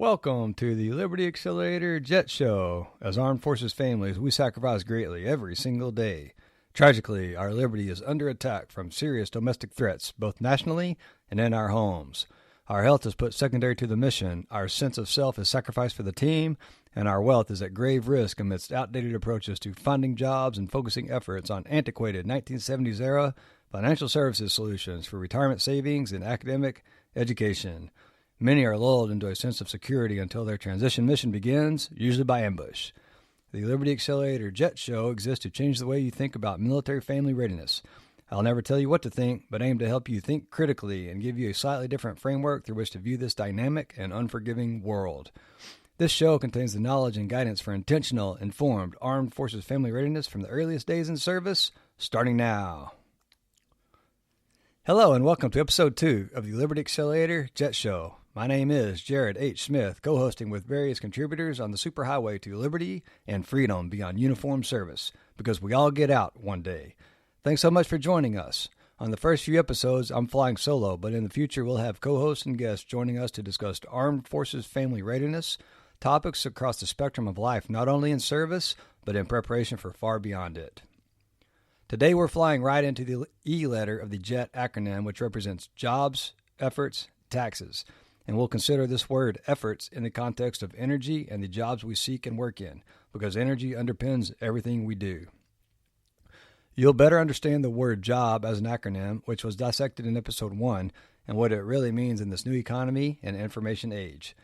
Welcome to the Liberty Accelerator Jet Show. As armed forces families, we sacrifice greatly every single day. Tragically, our liberty is under attack from serious domestic threats, both nationally and in our homes. Our health is put secondary to the mission, our sense of self is sacrificed for the team, and our wealth is at grave risk amidst outdated approaches to finding jobs and focusing efforts on antiquated 1970s-era financial services solutions for retirement savings and academic education. Many are lulled into a sense of security until their transition mission begins, usually by ambush. The Liberty Accelerator Jet Show exists to change the way you think about military family readiness. I'll never tell you what to think, but aim to help you think critically and give you a slightly different framework through which to view this dynamic and unforgiving world. This show contains the knowledge and guidance for intentional, informed, armed forces family readiness from the earliest days in service, starting now. Hello and welcome to Episode 2 of the Liberty Accelerator Jet Show. My name is Jarrod H. Smith, co-hosting with various contributors on the superhighway to liberty and freedom beyond uniformed service, because we all get out one day. Thanks so much for joining us. On the first few episodes, I'm flying solo, but in the future we'll have co-hosts and guests joining us to discuss armed forces family readiness, topics across the spectrum of life, not only in service, but in preparation for far beyond it. Today we're flying right into the E letter of the JET acronym, which represents jobs, efforts, taxes. And we'll consider this word efforts in the context of energy and the jobs we seek and work in, because energy underpins everything we do. You'll better understand the word job as an acronym, which was dissected in Episode 1, and what it really means in this new economy and information age.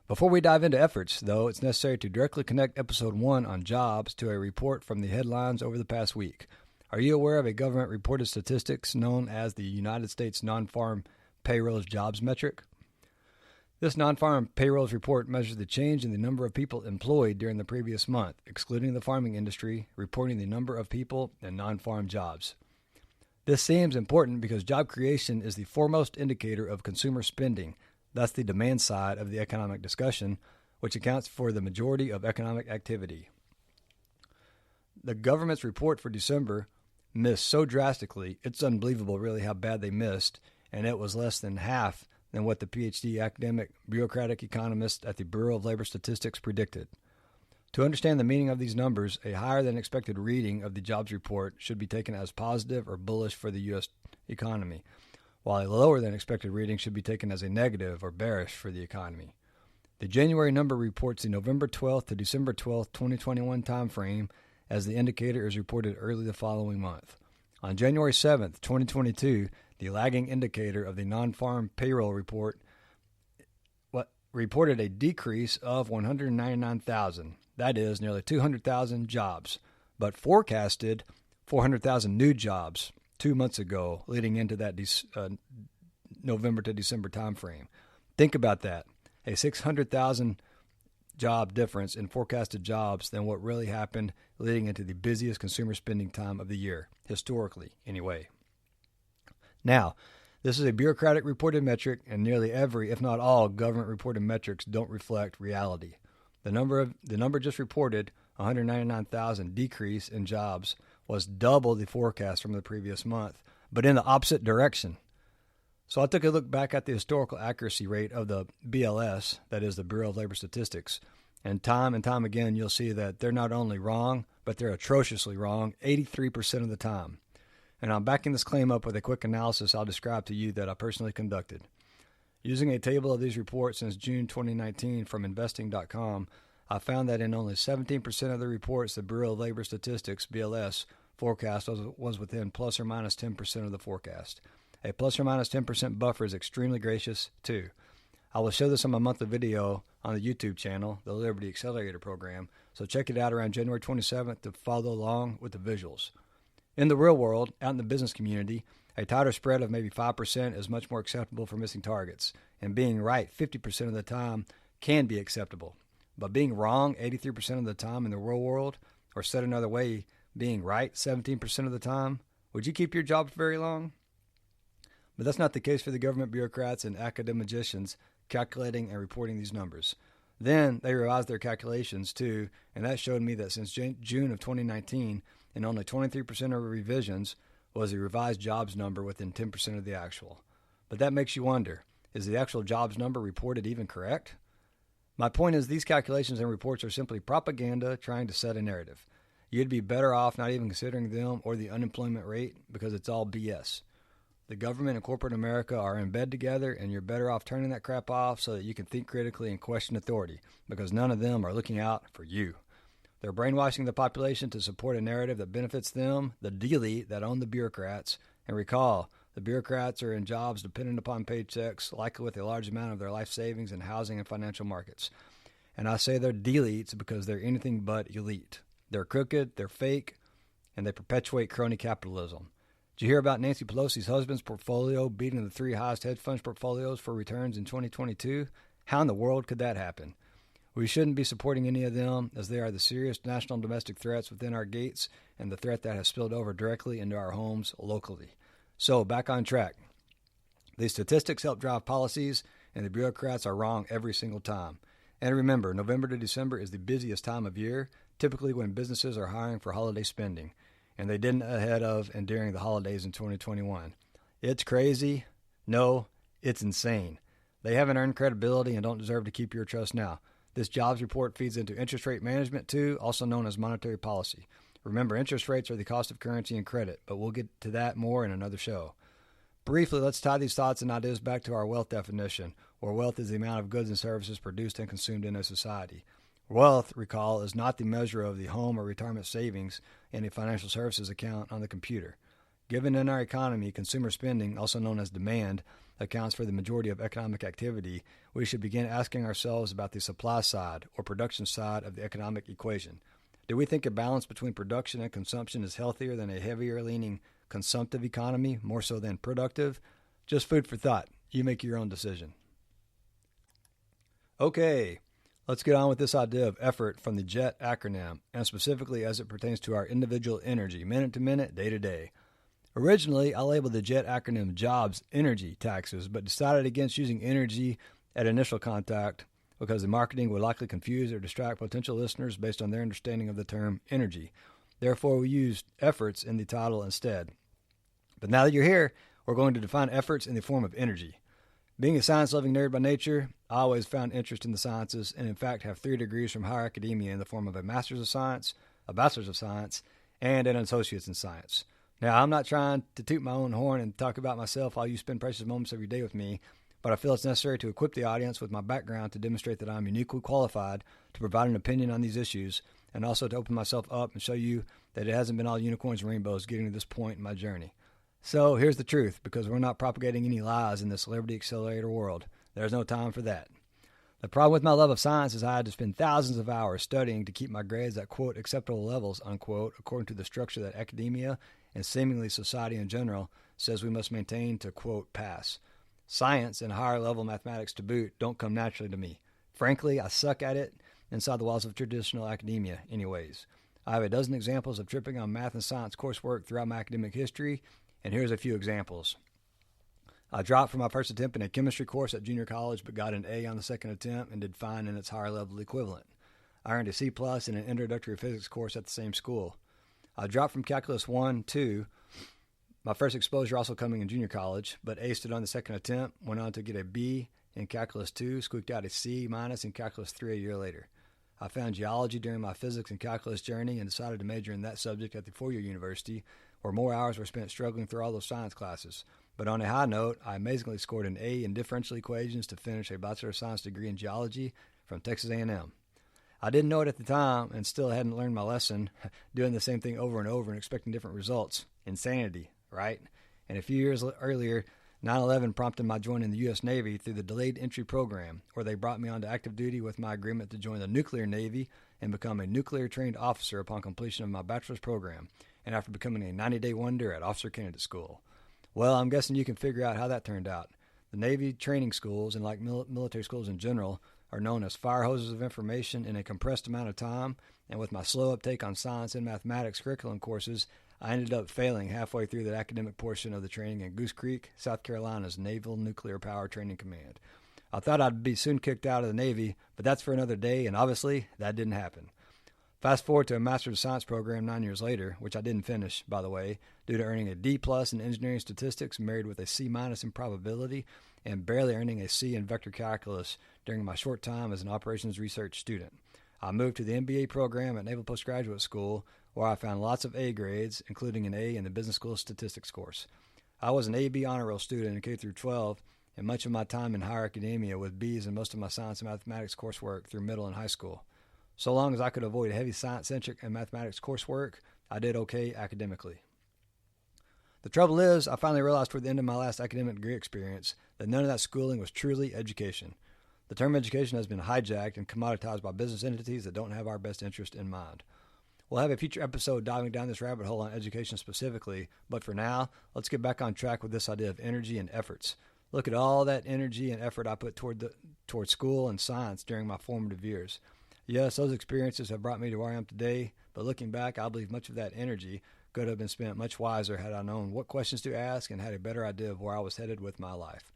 Before we dive into efforts, though, it's necessary to directly connect Episode 1 on jobs to a report from the headlines over the past week. Are you aware of a government-reported statistics known as the United States Non-Farm Payrolls Jobs Metric? This non-farm payrolls report measures the change in the number of people employed during the previous month, excluding the farming industry, reporting the number of people in non-farm jobs. This seems important because job creation is the foremost indicator of consumer spending, thus the demand side of the economic discussion, which accounts for the majority of economic activity. The government's report for December missed so drastically, it's unbelievable really how bad they missed, and it was less than half than what the PhD academic bureaucratic economist at the Bureau of Labor Statistics predicted. To understand the meaning of these numbers, a higher than expected reading of the jobs report should be taken as positive or bullish for the U.S. economy, while a lower than expected reading should be taken as a negative or bearish for the economy. The January number reports the November 12th to December 12th, 2021 time frame, as the indicator is reported early the following month. On January 7th, 2022, the lagging indicator of the non-farm payroll report reported a decrease of 199,000. That is nearly 200,000 jobs, but forecasted 400,000 new jobs 2 months ago, leading into that November to December time frame. Think about that. A 600,000 job difference in forecasted jobs than what really happened, leading into the busiest consumer spending time of the year, historically anyway. Now, this is a bureaucratic reported metric, and nearly every, if not all, government reported metrics don't reflect reality. The number just reported, 199,000 decrease in jobs, was double the forecast from the previous month, but in the opposite direction. So I took a look back at the historical accuracy rate of the BLS, that is the Bureau of Labor Statistics, and time again you'll see that they're not only wrong, but they're atrociously wrong 83% of the time. And I'm backing this claim up with a quick analysis I'll describe to you that I personally conducted. Using a table of these reports since June 2019 from investing.com, I found that in only 17% of the reports the Bureau of Labor Statistics, BLS, forecast was within plus or minus 10% of the forecast. A plus or minus 10% buffer is extremely gracious, too. I will show this on my monthly video on the YouTube channel, the Liberty Accelerator program, so check it out around January 27th to follow along with the visuals. In the real world, out in the business community, a tighter spread of maybe 5% is much more acceptable for missing targets, and being right 50% of the time can be acceptable. But being wrong 83% of the time in the real world, or said another way, being right 17% of the time, would you keep your job for very long? But that's not the case for the government bureaucrats and academicians calculating and reporting these numbers. Then they revised their calculations too, and that showed me that since June of 2019, and only 23% of revisions was a revised jobs number within 10% of the actual. But that makes you wonder, is the actual jobs number reported even correct? My point is these calculations and reports are simply propaganda trying to set a narrative. You'd be better off not even considering them or the unemployment rate because it's all BS. The government and corporate America are in bed together, and you're better off turning that crap off so that you can think critically and question authority, because none of them are looking out for you. They're brainwashing the population to support a narrative that benefits them, the elite that own the bureaucrats. And recall, the bureaucrats are in jobs dependent upon paychecks, likely with a large amount of their life savings in housing and financial markets. And I say they're elites because they're anything but elite. They're crooked, they're fake, and they perpetuate crony capitalism. Did you hear about Nancy Pelosi's husband's portfolio beating the 3 highest hedge funds portfolios for returns in 2022? How in the world could that happen? We shouldn't be supporting any of them, as they are the serious national and domestic threats within our gates and the threat that has spilled over directly into our homes locally. So, back on track. These statistics help drive policies, and the bureaucrats are wrong every single time. And remember, November to December is the busiest time of year, typically when businesses are hiring for holiday spending, and they didn't ahead of and during the holidays in 2021. It's crazy. No, it's insane. They haven't earned credibility and don't deserve to keep your trust now. This jobs report feeds into interest rate management too, also known as monetary policy. Remember, interest rates are the cost of currency and credit, but we'll get to that more in another show. Briefly, let's tie these thoughts and ideas back to our wealth definition, where wealth is the amount of goods and services produced and consumed in a society. Wealth, recall, is not the measure of the home or retirement savings in a financial services account on the computer. Given in our economy, consumer spending, also known as demand, accounts for the majority of economic activity, we should begin asking ourselves about the supply side or production side of the economic equation. Do we think a balance between production and consumption is healthier than a heavier leaning consumptive economy, more so than productive? Just food for thought. You make your own decision. Okay. Let's get on with this idea of effort from the JET acronym, and specifically as it pertains to our individual energy, minute to minute, day to day. Originally, I labeled the JET acronym jobs, energy, taxes, but decided against using energy at initial contact because the marketing would likely confuse or distract potential listeners based on their understanding of the term energy. Therefore, we used efforts in the title instead. But now that you're here, we're going to define efforts in the form of energy. Being a science-loving nerd by nature, I always found interest in the sciences and in fact have 3 degrees from higher academia in the form of a Master's of Science, a Bachelor's of Science, and an Associate's in Science. Now, I'm not trying to toot my own horn and talk about myself while you spend precious moments of your day with me, but I feel it's necessary to equip the audience with my background to demonstrate that I'm uniquely qualified to provide an opinion on these issues and also to open myself up and show you that it hasn't been all unicorns and rainbows getting to this point in my journey. So here's the truth, because we're not propagating any lies in this Liberty Accelerator world. There's no time for that. The problem with my love of science is I had to spend thousands of hours studying to keep my grades at, quote, acceptable levels, unquote, according to the structure that academia and seemingly society in general says we must maintain to, quote, pass. Science and higher level mathematics to boot don't come naturally to me. Frankly, I suck at it inside the walls of traditional academia anyways. I have a dozen examples of tripping on math and science coursework throughout my academic history, and here's a few examples. I dropped from my first attempt in a chemistry course at junior college but got an A on the second attempt and did fine in its higher level equivalent. I earned a C+ in an introductory physics course at the same school. I dropped from Calculus 1, 2, my first exposure also coming in junior college, but aced it on the second attempt, went on to get a B in Calculus 2, squeaked out a C- in Calculus 3 a year later. I found geology during my physics and calculus journey and decided to major in that subject at the four-year university, where more hours were spent struggling through all those science classes. But on a high note, I amazingly scored an A in differential equations to finish a Bachelor of Science degree in geology from Texas A&M. I didn't know it at the time and still hadn't learned my lesson, doing the same thing over and over and expecting different results. Insanity, right? And a few years earlier, 9/11 prompted my joining the U.S. Navy through the Delayed Entry Program, where they brought me onto active duty with my agreement to join the nuclear Navy and become a nuclear-trained officer upon completion of my bachelor's program, and after becoming a 90-day wonder at Officer Candidate School. Well, I'm guessing you can figure out how that turned out. The Navy training schools, and like military schools in general, are known as fire hoses of information in a compressed amount of time, and with my slow uptake on science and mathematics curriculum courses, I ended up failing halfway through the academic portion of the training in Goose Creek, South Carolina's Naval Nuclear Power Training Command. I thought I'd be soon kicked out of the Navy, but that's for another day, and obviously that didn't happen. Fast forward to a Master's of Science program 9 years later, which I didn't finish, by the way, due to earning a D+ in engineering statistics, married with a C- in probability, and barely earning a C in vector calculus during my short time as an operations research student. I moved to the MBA program at Naval Postgraduate School, where I found lots of A grades, including an A in the Business School Statistics course. I was an A/B honor roll student in K through 12, and much of my time in higher academia with B's in most of my science and mathematics coursework through middle and high school. So long as I could avoid heavy science-centric and mathematics coursework, I did okay academically. The trouble is, I finally realized toward the end of my last academic degree experience that none of that schooling was truly education. The term education has been hijacked and commoditized by business entities that don't have our best interest in mind. We'll have a future episode diving down this rabbit hole on education specifically, but for now, let's get back on track with this idea of energy and efforts. Look at all that energy and effort I put toward school and science during my formative years. Yes, those experiences have brought me to where I am today, but looking back, I believe much of that energy could have been spent much wiser had I known what questions to ask and had a better idea of where I was headed with my life.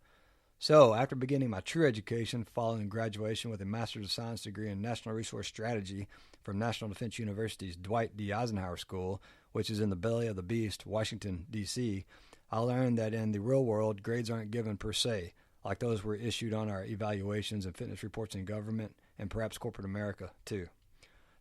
So, after beginning my true education following graduation with a Master's of Science degree in National Resource Strategy from National Defense University's Dwight D. Eisenhower School, which is in the belly of the beast, Washington, D.C., I learned that in the real world, grades aren't given per se, like those were issued on our evaluations and fitness reports in government and perhaps corporate America, too.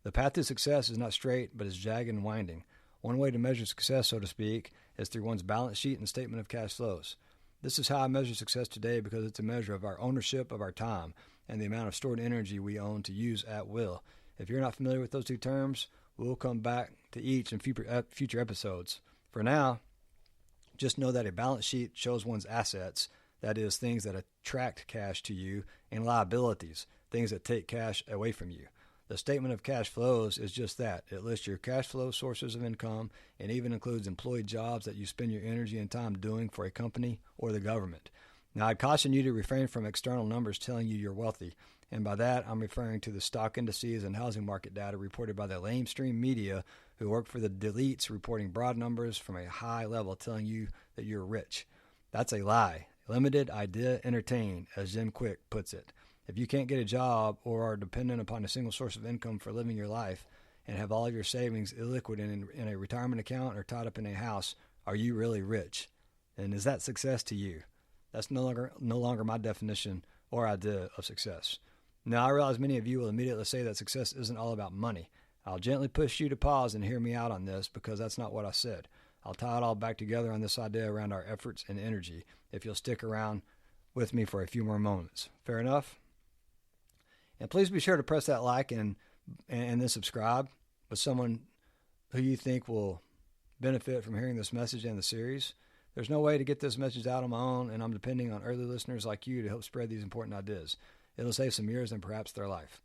The path to success is not straight, but is jagged and winding. One way to measure success, so to speak, is through one's balance sheet and statement of cash flows. This is how I measure success today because it's a measure of our ownership of our time and the amount of stored energy we own to use at will. If you're not familiar with those two terms, we'll come back to each in future episodes. For now, just know that a balance sheet shows one's assets, that is, things that attract cash to you, and liabilities, things that take cash away from you. The statement of cash flows is just that. It lists your cash flow sources of income and even includes employed jobs that you spend your energy and time doing for a company or the government. Now, I'd caution you to refrain from external numbers telling you you're wealthy, and by that I'm referring to the stock indices and housing market data reported by the lamestream media who work for the elites reporting broad numbers from a high level telling you that you're rich. That's a lie. Limited idea entertain, as Jim Quick puts it. If you can't get a job or are dependent upon a single source of income for living your life and have all of your savings illiquid in a retirement account or tied up in a house, are you really rich? And is that success to you? That's no longer my definition or idea of success. Now, I realize many of you will immediately say that success isn't all about money. I'll gently push you to pause and hear me out on this because that's not what I said. I'll tie it all back together on this idea around our efforts and energy if you'll stick around with me for a few more moments. Fair enough? And please be sure to press that like and then subscribe with someone who you think will benefit from hearing this message and the series. There's no way to get this message out on my own, and I'm depending on early listeners like you to help spread these important ideas. It'll save some years and perhaps their life.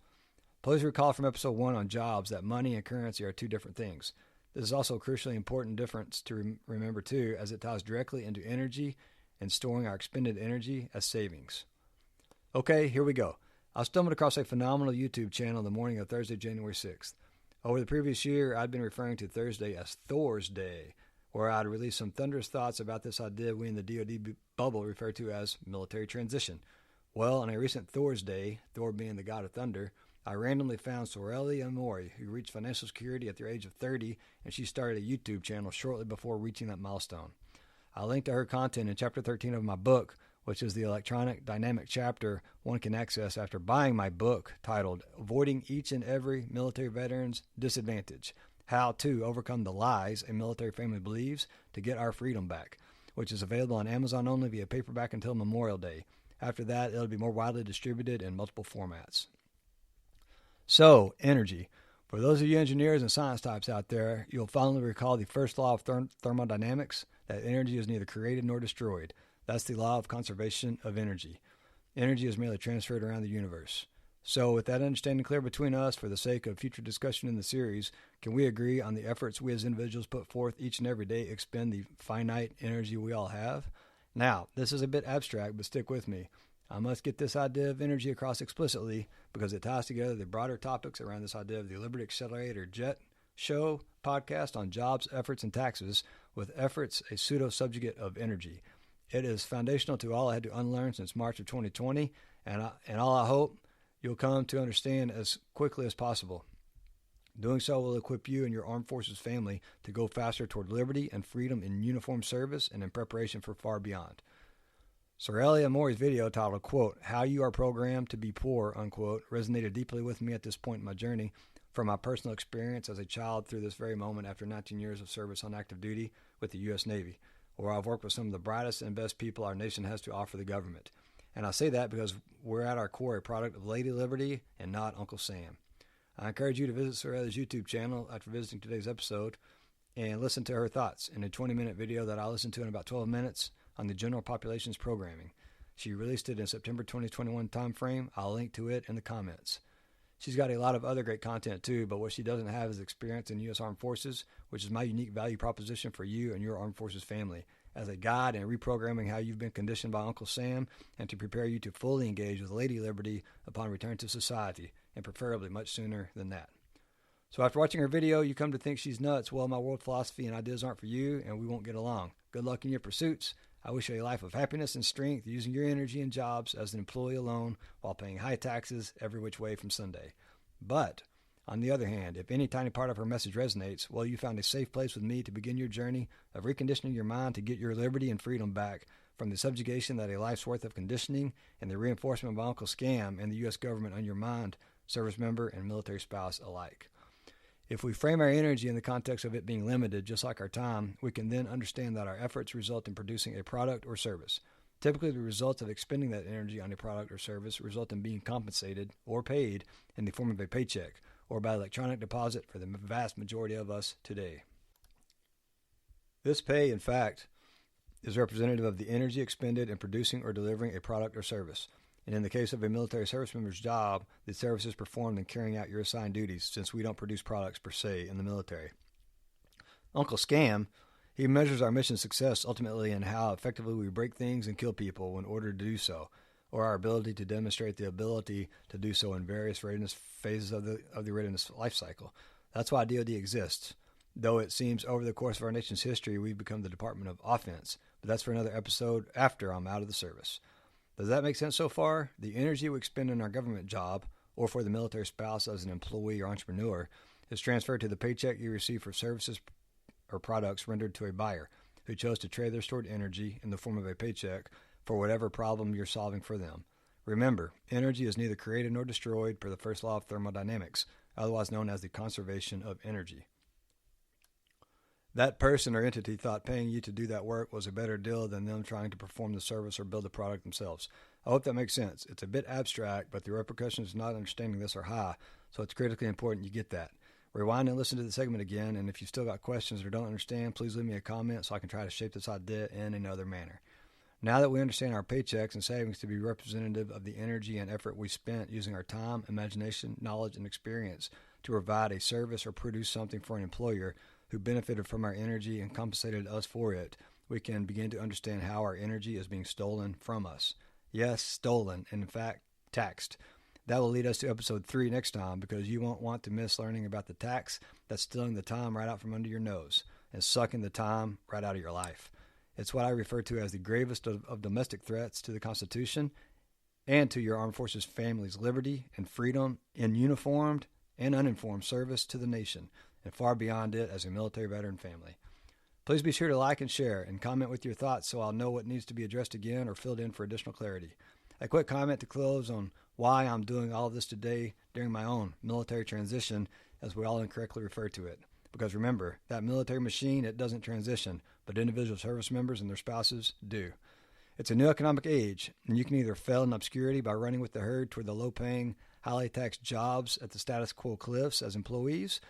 Please recall from episode 1 on jobs that money and currency are two different things. This is also a crucially important difference to remember too, as it ties directly into energy and storing our expended energy as savings. Okay, here we go. I stumbled across a phenomenal YouTube channel the morning of Thursday, January 6th. Over the previous year, I'd been referring to Thursday as Thor's Day, where I'd release some thunderous thoughts about this idea we in the DoD bubble refer to as military transition. Well, on a recent Thor's Day, Thor being the god of thunder, I randomly found Sorelli Amori, who reached financial security at the age of 30, and she started a YouTube channel shortly before reaching that milestone. I linked to her content in Chapter 13 of my book, which is the electronic dynamic chapter one can access after buying my book titled Avoiding Each and Every Military Veteran's Disadvantage, How to Overcome the Lies a Military Family Believes to Get Our Freedom Back, which is available on Amazon only via paperback until Memorial Day. After that, it'll be more widely distributed in multiple formats. So, energy. For those of you engineers and science types out there, you'll finally recall the first law of thermodynamics, that energy is neither created nor destroyed. That's the law of conservation of energy. Energy is merely transferred around the universe. So, with that understanding clear between us, for the sake of future discussion in the series, can we agree on the efforts we as individuals put forth each and every day expend the finite energy we all have? Now, this is a bit abstract, but stick with me. I must get this idea of energy across explicitly because it ties together the broader topics around this idea of the Liberty Accelerator Jet show podcast on jobs, efforts, and taxes, with efforts a pseudo-subjugate of energy. It is foundational to all I had to unlearn since March of 2020, and all I hope you'll come to understand as quickly as possible. Doing so will equip you and your armed forces family to go faster toward liberty and freedom in uniformed service and in preparation for far beyond. Sorelia Mori's video titled, quote, How You Are Programmed to Be Poor, unquote, resonated deeply with me at this point in my journey from my personal experience as a child through this very moment after 19 years of service on active duty with the U.S. Navy, where I've worked with some of the brightest and best people our nation has to offer the government. And I say that because we're at our core a product of Lady Liberty and not Uncle Sam. I encourage you to visit Sorelia's YouTube channel after visiting today's episode and listen to her thoughts in a 20-minute video that I listened to in about 12 minutes on the general population's programming. She released it in September 2021 timeframe. I'll link to it in the comments. She's got a lot of other great content too, but what she doesn't have is experience in U.S. Armed Forces, which is my unique value proposition for you and your Armed Forces family as a guide in reprogramming how you've been conditioned by Uncle Sam and to prepare you to fully engage with Lady Liberty upon return to society, and preferably much sooner than that. So after watching her video, you come to think she's nuts. Well, my world philosophy and ideas aren't for you, and we won't get along. Good luck in your pursuits. I wish you a life of happiness and strength, using your energy and jobs as an employee alone while paying high taxes every which way from Sunday. But, on the other hand, if any tiny part of her message resonates, well, you found a safe place with me to begin your journey of reconditioning your mind to get your liberty and freedom back from the subjugation that a life's worth of conditioning and the reinforcement of Uncle Scam and the U.S. government on your mind, service member and military spouse alike. If we frame our energy in the context of it being limited, just like our time, we can then understand that our efforts result in producing a product or service. Typically, the results of expending that energy on a product or service result in being compensated or paid in the form of a paycheck or by electronic deposit for the vast majority of us today. This pay, in fact, is representative of the energy expended in producing or delivering a product or service. And in the case of a military service member's job, the service is performed in carrying out your assigned duties, since we don't produce products per se in the military. Uncle Scam, he measures our mission success ultimately in how effectively we break things and kill people in order to do so, or our ability to demonstrate the ability to do so in various readiness phases of the readiness life cycle. That's why DoD exists. Though it seems over the course of our nation's history we've become the Department of Offense, but that's for another episode after I'm out of the service. Does that make sense so far? The energy we expend in our government job, or for the military spouse as an employee or entrepreneur, is transferred to the paycheck you receive for services or products rendered to a buyer who chose to trade their stored energy in the form of a paycheck for whatever problem you're solving for them. Remember, energy is neither created nor destroyed per the first law of thermodynamics, otherwise known as the conservation of energy. That person or entity thought paying you to do that work was a better deal than them trying to perform the service or build the product themselves. I hope that makes sense. It's a bit abstract, but the repercussions of not understanding this are high, so it's critically important you get that. Rewind and listen to the segment again, and if you've still got questions or don't understand, please leave me a comment so I can try to shape this idea in another manner. Now that we understand our paychecks and savings to be representative of the energy and effort we spent using our time, imagination, knowledge, and experience to provide a service or produce something for an employer who benefited from our energy and compensated us for it, we can begin to understand how our energy is being stolen from us. Yes, stolen, and in fact, taxed. That will lead us to episode 3 next time, because you won't want to miss learning about the tax that's stealing the time right out from under your nose and sucking the time right out of your life. It's what I refer to as the gravest of domestic threats to the Constitution and to your armed forces family's liberty and freedom in uniformed and uninformed service to the nation, and far beyond it as a military veteran family. Please be sure to like and share and comment with your thoughts so I'll know what needs to be addressed again or filled in for additional clarity. A quick comment to close on why I'm doing all of this today during my own military transition, as we all incorrectly refer to it. Because remember, that military machine, it doesn't transition, but individual service members and their spouses do. It's a new economic age, and you can either fail in obscurity by running with the herd toward the low-paying, highly taxed jobs at the status quo cliffs as employees,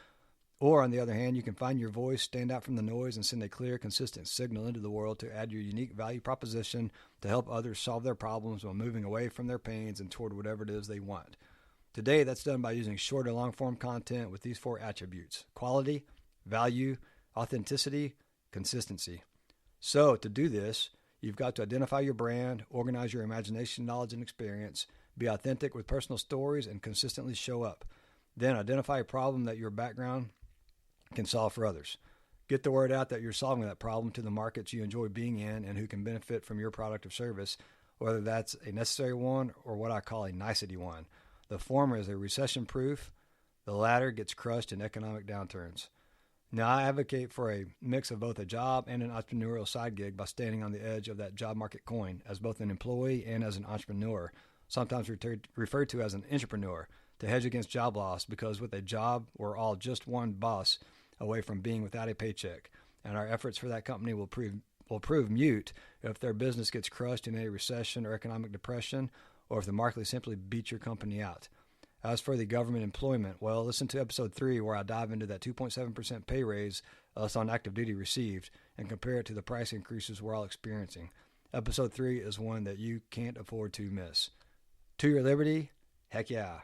or, on the other hand, you can find your voice, stand out from the noise, and send a clear, consistent signal into the world to add your unique value proposition to help others solve their problems while moving away from their pains and toward whatever it is they want. Today, that's done by using short and long-form content with these 4 attributes: quality, value, authenticity, consistency. So, to do this, you've got to identify your brand, organize your imagination, knowledge, and experience, be authentic with personal stories, and consistently show up. Then identify a problem that your background can solve for others. Get the word out that you're solving that problem to the markets you enjoy being in and who can benefit from your product or service, whether that's a necessary one or what I call a nicety one. The former is a recession-proof, The latter gets crushed in economic downturns. Now, I advocate for a mix of both a job and an entrepreneurial side gig by standing on the edge of that job market coin as both an employee and as an entrepreneur, sometimes referred to as an entrepreneur, to hedge against job loss, because with a job, we're all just one boss away from being without a paycheck, and our efforts for that company will prove mute if their business gets crushed in a recession or economic depression, or if the market simply beats your company out. As for the government employment, well, listen to episode 3 where I dive into that 2.7% pay raise us on active duty received and compare it to the price increases we're all experiencing. Episode 3 is one that you can't afford to miss. To your liberty, heck yeah.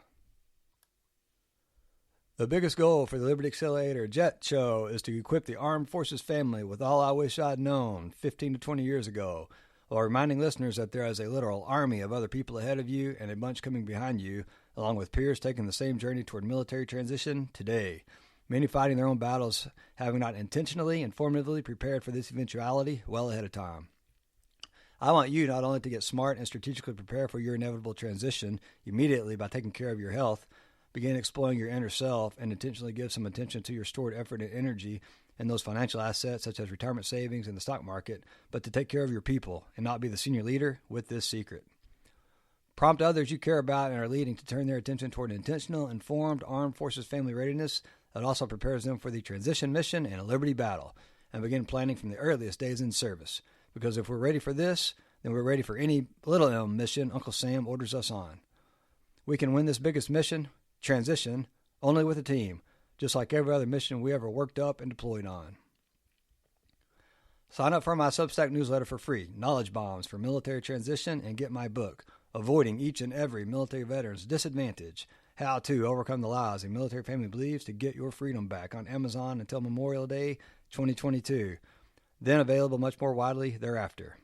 The biggest goal for the Liberty Accelerator Jet Show is to equip the Armed Forces family with all I wish I'd known 15 to 20 years ago, while reminding listeners that there is a literal army of other people ahead of you and a bunch coming behind you, along with peers taking the same journey toward military transition today. Many fighting their own battles, having not intentionally and formatively prepared for this eventuality well ahead of time. I want you not only to get smart and strategically prepare for your inevitable transition immediately by taking care of your health, begin exploring your inner self, and intentionally give some attention to your stored effort and energy and those financial assets such as retirement savings and the stock market, but to take care of your people and not be the senior leader with this secret. Prompt others you care about and are leading to turn their attention toward intentional, informed Armed Forces family readiness that also prepares them for the transition mission and a liberty battle, and begin planning from the earliest days in service. Because if we're ready for this, then we're ready for any little M mission Uncle Sam orders us on. We can win this biggest mission, transition, only with a team, just like every other mission we ever worked up and deployed on. Sign up for my Substack newsletter for free, Knowledge Bombs for Military Transition, and get my book, Avoiding Each and Every Military Veteran's Disadvantage, How to Overcome the Lies a Military Family Believes to Get Your Freedom Back, on Amazon until Memorial Day 2022, then available much more widely thereafter.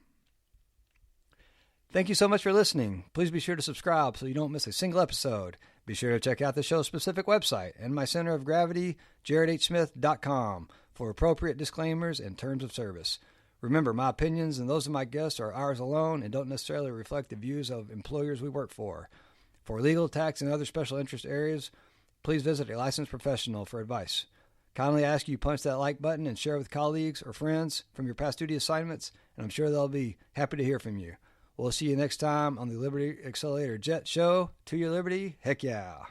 Thank you so much for listening. Please be sure to subscribe so you don't miss a single episode. Be sure to check out the show's specific website and my center of gravity, JarrodHSmith.com, for appropriate disclaimers and terms of service. Remember, my opinions and those of my guests are ours alone and don't necessarily reflect the views of employers we work for. For legal, tax, and other special interest areas, please visit a licensed professional for advice. Kindly ask you punch that like button and share with colleagues or friends from your past duty assignments, and I'm sure they'll be happy to hear from you. We'll see you next time on the Liberty Accelerator Jet Show. To your liberty, heck yeah.